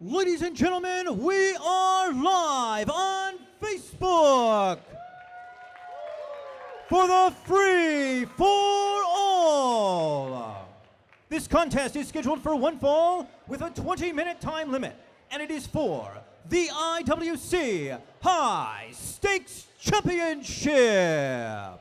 Ladies and gentlemen, we are live on Facebook for the Free for All. This contest is scheduled for one fall with a 20-minute time limit, and it is for the IWC High Stakes Championship.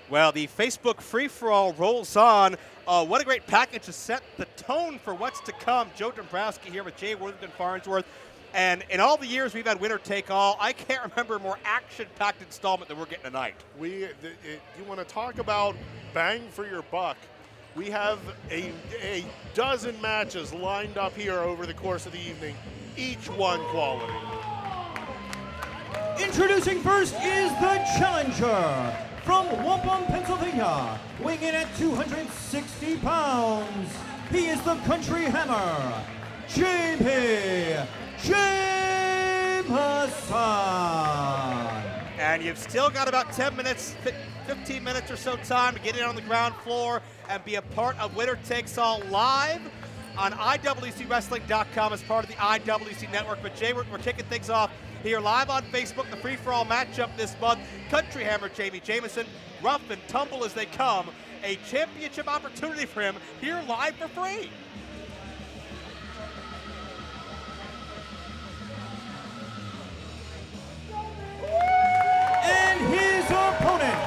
Well, the Facebook free-for-all rolls on. What a great package to set the tone for what's to come. Joe Dombrowski here with Jay Worthington Farnsworth. And in all the years we've had winner take all, I can't remember a more action-packed installment than we're getting tonight. You want to talk about bang for your buck. We have a dozen matches lined up here over the course of the evening, each one quality. Introducing first is the challenger. From Wampum, Pennsylvania, weighing in at 260 pounds, he is the Country Hammer, J.P. Jameson. And you've still got about 10 minutes, 15 minutes or so time to get in on the ground floor and be a part of Winner Takes All live on IWCWrestling.com as part of the IWC Network. But Jay, we're kicking things off here live on Facebook, the free-for-all matchup this month. Country Hammer Jamie Jameson, rough and tumble as they come. A championship opportunity for him here live for free. And his opponent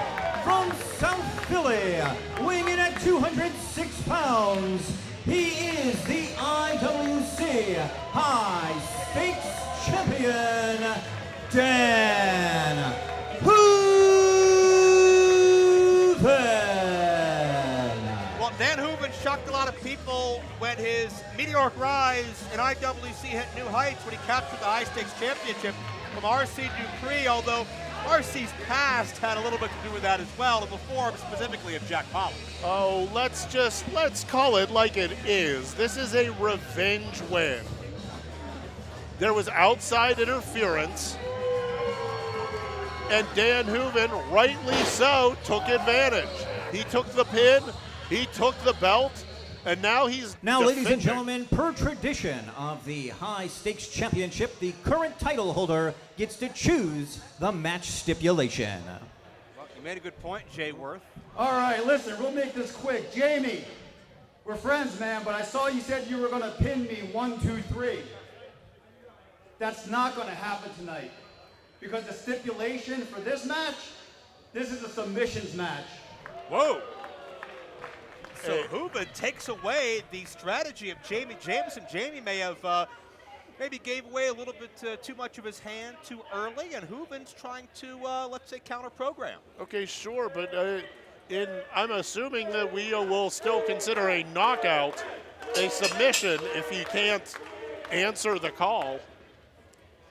from South Philly, weighing in at 206 pounds, he is the IWC High Stakes Champion, Dan Hooven. Well, Dan Hooven shocked a lot of people when his meteoric rise in IWC hit new heights when he captured the High Stakes Championship from R.C. Dupree, although R.C.'s past had a little bit to do with that as well, and before specifically of Jack Pollock. Oh, let's call it like it is. This is a revenge win. There was outside interference, and Dan Hooven, rightly so, took advantage. He took the pin, he took the belt, and now he's Now, defending. ladies and gentlemen, per tradition of the High Stakes Championship, the current title holder gets to choose the match stipulation. Well, you made a good point, Jay Worth. All right, listen, we'll make this quick. Jamie, we're friends, man, but I saw you said you were going to pin me 1, 2, 3. That's not going to happen tonight because the stipulation for this match, this is a submissions match. Whoa. So Hooven takes away the strategy of Jamie Jameson. Jamie may have maybe gave away a little bit too much of his hand too early, and Hooven's trying to, let's say, counter-program. Okay, sure, but I'm assuming that we will still consider a knockout a submission if he can't answer the call.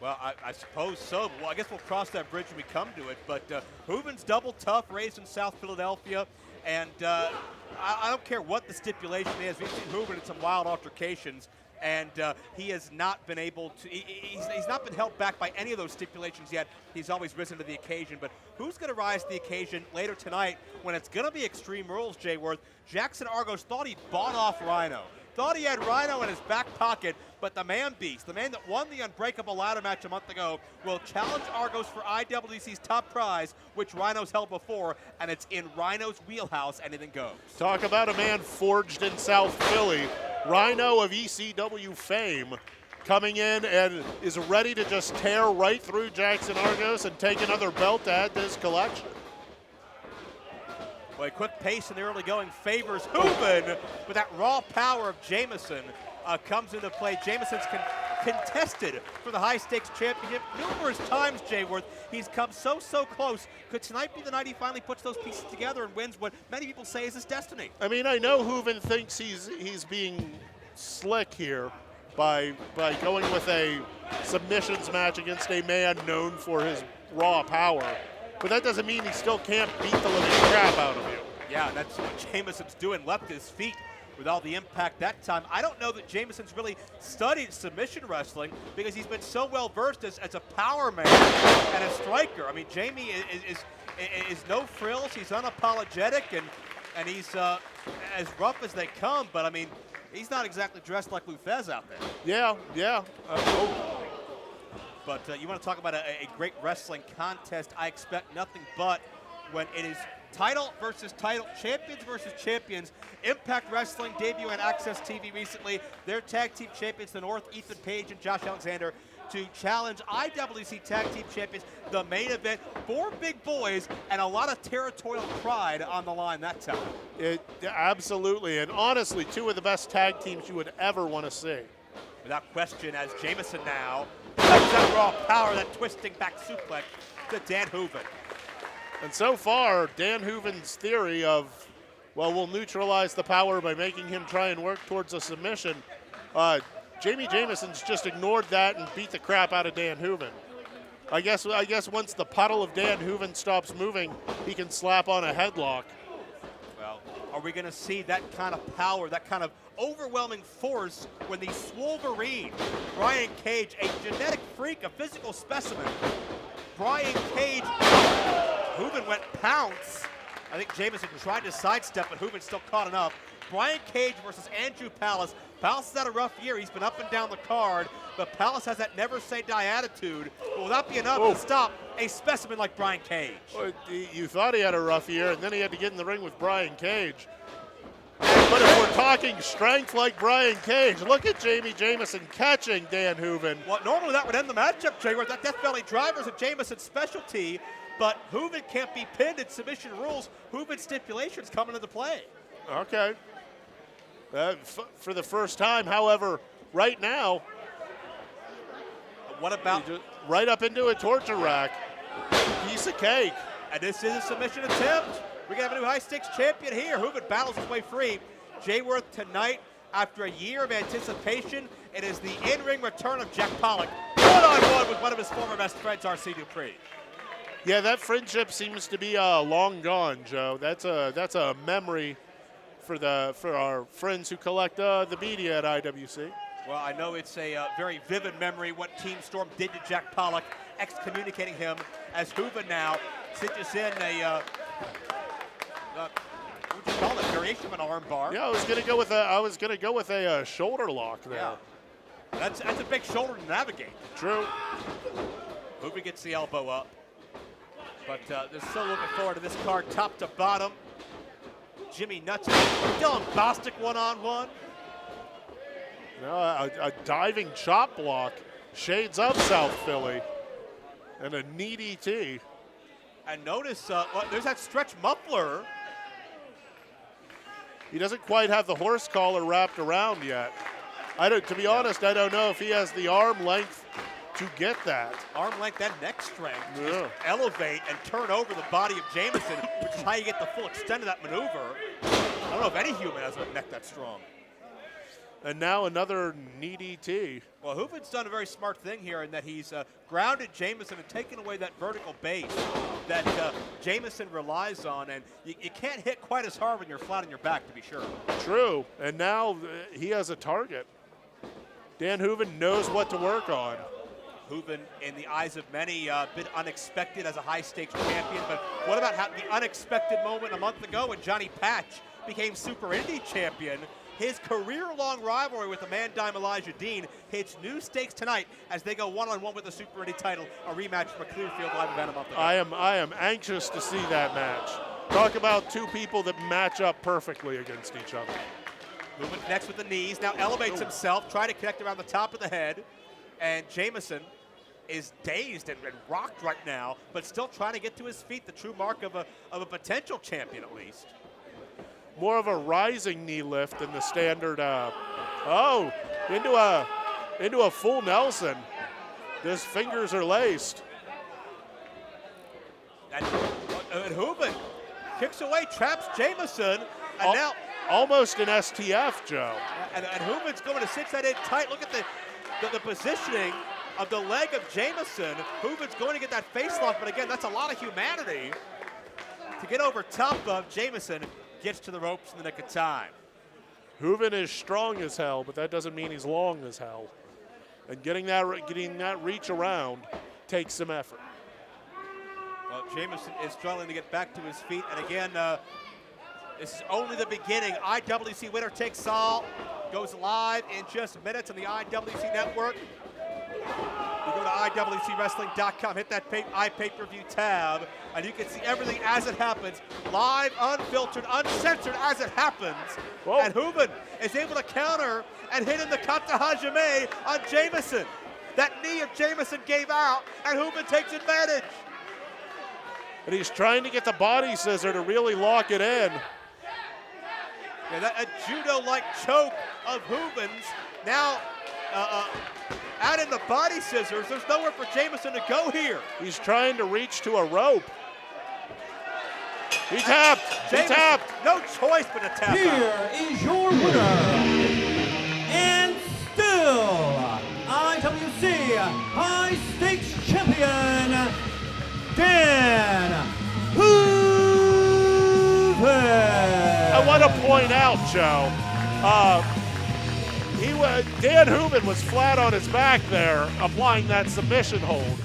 Well, I suppose so. Well, I guess we'll cross that bridge when we come to it. But Hooven's double tough, raised in South Philadelphia, and I don't care what the stipulation is. We've seen Hooven in some wild altercations, and he has not been able to. He's not been held back by any of those stipulations yet. He's always risen to the occasion. But who's going to rise to the occasion later tonight when it's going to be Extreme Rules, Jay Worth? Jackson Argos thought he bought off Rhino. Thought he had Rhino in his back pocket, but the man beast, the man that won the Unbreakable ladder match a month ago, will challenge Argos for IWC's top prize, which Rhino's held before, and it's in Rhino's wheelhouse. Anything goes. Talk about a man forged in South Philly. Rhino of ECW fame coming in and is ready to just tear right through Jackson Argos and take another belt to add to his collection. Well, a quick pace in the early going favors Hooven, but that raw power of Jameson comes into play. Jameson's contested for the High Stakes Championship numerous times, Jay Worth. He's come so close. Could tonight be the night he finally puts those pieces together and wins what many people say is his destiny? I mean, I know Hooven thinks he's being slick here by going with a submissions match against a man known for his raw power. But that doesn't mean he still can't beat the living crap out of you. Yeah, that's what Jameson's doing. Left his feet with all the impact that time. I don't know that Jameson's really studied submission wrestling because he's been so well versed as a power man and a striker. I mean, Jamie is no frills. He's unapologetic, and And he's as rough as they come, but I mean, he's not exactly dressed like Luthez out there. Yeah. But you want to talk about a great wrestling contest. I expect nothing but when it is title versus title, champions versus champions. Impact Wrestling debuted on Access TV recently. Their tag team champions, the North, Ethan Page and Josh Alexander, to challenge IWC Tag Team Champions, the main event. 4 big boys and a lot of territorial pride on the line that time. Absolutely, and honestly, 2 of the best tag teams you would ever want to see. Without question, as Jameson now takes that raw power, that twisting back suplex to Dan Hooven. And so far, Dan Hooven's theory of, well, we'll neutralize the power by making him try and work towards a submission, Jamie Jameson's just ignored that and beat the crap out of Dan Hooven. I guess once the puddle of Dan Hooven stops moving, he can slap on a headlock. Well, are we going to see that kind of power, that kind of overwhelming force when the Swolverine, Brian Cage, a genetic freak, a physical specimen, Brian Cage, Hooven went pounce. I think Jameson tried to sidestep, but Hooven still caught enough. Brian Cage versus Andrew Pallas. Pallas has had a rough year. He's been up and down the card, but Pallas has that never say die attitude. Will that be enough to stop a specimen like Brian Cage? Well, you thought he had a rough year, and then he had to get in the ring with Brian Cage. But if we're talking strength like Brian Cage, look at Jamie Jameson catching Dan Hooven. Well, normally that would end the matchup, Jay, where that Death Valley driver is a Jameson's specialty, but Hooven can't be pinned in submission rules. Hooven's stipulations coming into play. Okay. For the first time, however, right now, what about right up into a torture rack? Piece of cake. And this is a submission attempt. We have a new high-stakes champion here. Hooven battles his way free. Jayworth tonight, after a year of anticipation, it is the in-ring return of Jack Pollock. One-on-one with one of his former best friends, R.C. Dupree. Yeah, that friendship seems to be long gone, Joe. That's a memory for our friends who collect the media at IWC. Well, I know it's a very vivid memory what Team Storm did to Jack Pollock, excommunicating him as Hooven now stitches in a what would you call it? Variation of an arm bar. Yeah, I was gonna go with a shoulder lock there. Yeah. That's a big shoulder to navigate. True. Hooven gets the elbow up, but they're still looking forward to this card, top to bottom. Jimmy Nuts, Dylan Bostic one-on-one. No, a diving chop block, shades of South Philly, and a knee DT. And notice there's that stretch muffler. He doesn't quite have the horse collar wrapped around yet. To be honest, I don't know if he has the arm length to get that. Arm length and neck strength. Yeah. Just elevate and turn over the body of Jameson, which is how you get the full extent of that maneuver. I don't know if any human has a neck that strong. And now another knee DT. Well, Hooven's done a very smart thing here in that he's grounded Jameson and taken away that vertical base that Jameson relies on. And you can't hit quite as hard when you're flat on your back, to be sure. True. And now he has a target. Dan Hooven knows what to work on. Hooven, in the eyes of many, a bit unexpected as a high-stakes champion. But what about the unexpected moment a month ago when Johnny Patch became Super Indie champion? His career-long rivalry with the Man Dime Elijah Dean hits new stakes tonight as they go one-on-one with the Super Indie title, a rematch from a Clearfield live event a month ago. I am anxious to see that match. Talk about 2 people that match up perfectly against each other. Hooven connects with the knees, now elevates himself, trying to connect around the top of the head, and Jameson is dazed and rocked right now, but still trying to get to his feet, the true mark of a potential champion at least. More of a rising knee lift than the standard. Into a full Nelson. His fingers are laced. And Hooven kicks away, traps Jameson, and now almost an STF, Joe. And Hooven's going to cinch that in tight. Look at the positioning of the leg of Jameson. Hooven's going to get that face lock, but again, that's a lot of humanity to get over top of. Jameson gets to the ropes in the nick of time. Hooven is strong as hell, but that doesn't mean he's long as hell. And getting that reach around takes some effort. Well, Jameson is struggling to get back to his feet, and again, This is only the beginning. IWC winner takes all. Goes live in just minutes on the IWC network. You go to IWCWrestling.com, hit that iPay-per-view tab, and you can see everything as it happens, live, unfiltered, uncensored as it happens. Whoa. And Hooven is able to counter and hit in the kata hajime on Jamison. That knee of Jamison gave out, and Hooven takes advantage. And he's trying to get the body scissor to really lock it in. Yeah, that a judo-like choke of Hooven's. Now, add in the body scissors. There's nowhere for Jamison to go here. He's trying to reach to a rope. He tapped. Jamison, He tapped. no choice but to tap out. Here is your winner, and still IWC High Stakes Champion, Dan Hooven. I want to point out, Joe, Dan Hooven was flat on his back there, applying that submission hold.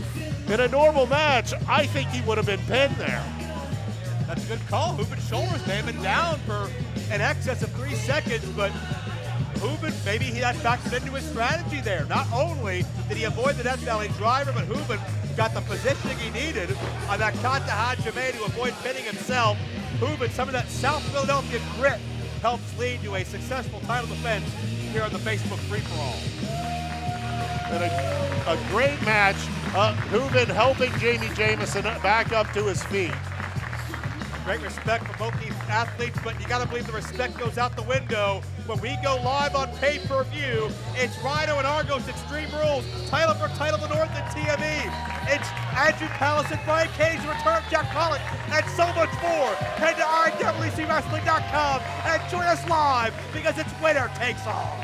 In a normal match, I think he would have been pinned there. That's a good call. Hooven's shoulders may have been down for in excess of 3 seconds, but Hooven, maybe that factored into his strategy there. Not only did he avoid the Death Valley driver, but Hooven got the positioning he needed on that kata hajime to avoid pinning himself. Hooven, some of that South Philadelphia grit helps lead to a successful title defense here on the Facebook free-for-all. And a great match. Hooven helping Jamie Jamison back up to his feet. Great respect for both these athletes, but you gotta believe the respect goes out the window when we go live on pay-per-view. It's Rhino and Argos Extreme Rules, title for Title of the North and TME. It's Andrew Palace and Brian Cage, the return of Jack Pollock, and so much more. Head to IWCWrestling.com and join us live because it's winner takes all.